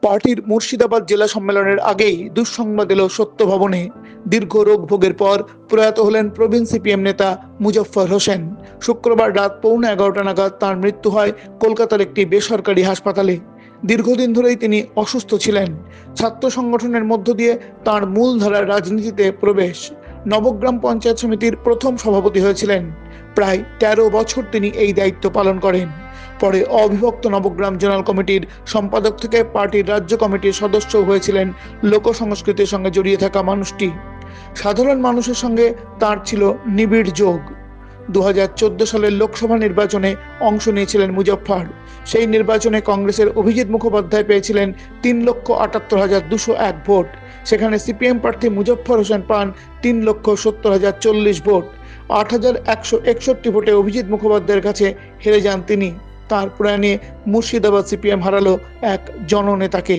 পার্টির মুর্শিদাবাদ জেলা সম্মেলনের আগেই দুঃসংবাদ এলো সত্য ভবনে। দীর্ঘ রোগ ভোগের পর প্রয়াত হলেন প্রবীণ সিপিএম নেতা মুজফ্ফর হোসেন। শুক্রবার রাত 11:15 নাগাদ তার মৃত্যু হয় কলকাতার একটি বেসরকারি হাসপাতালে। দীর্ঘদিন ধরেই তিনি অসুস্থ ছিলেন। ছাত্র সংগঠনের মধ্য দিয়ে তার মূলধারার রাজনীতিতে প্রবেশ। নবগ্রাম পঞ্চায়েত সমিতির প্রথম সভাপতি হয়েছিলেন। প্রায় 13 বছর তিনি এই দায়িত্ব পালন করেন। পরে অবিভক্ত নবগ্রাম জোনাল কমিটির সম্পাদক থেকে পার্টির রাজ্য কমিটির সদস্য হয়েছিলেন। লোক সংস্কৃতির সঙ্গে জড়িয়ে থাকা মানুষটি। সাধারণ মানুষের সঙ্গে তার ছিল নিবিড় যোগ। 2014 সালের লোকসভা নির্বাচনে অংশ নিয়েছিলেন মুজফ্ফর। সেই নির্বাচনে কংগ্রেসের অভিজিৎ মুখোপাধ্যায় পেয়েছিলেন 3,78,201 ভোট। সেখানে সিপিএম প্রার্থী মুজফ্ফর হোসেন পান 3,70,040 ভোট। 8,161 ভোটে অভিজিৎ মুখোপাধ্যায়ের কাছে হেরে যান তিনি। তার প্রয়াণে মুর্শিদাবাদ সিপিএম হারালো এক জননেতাকে।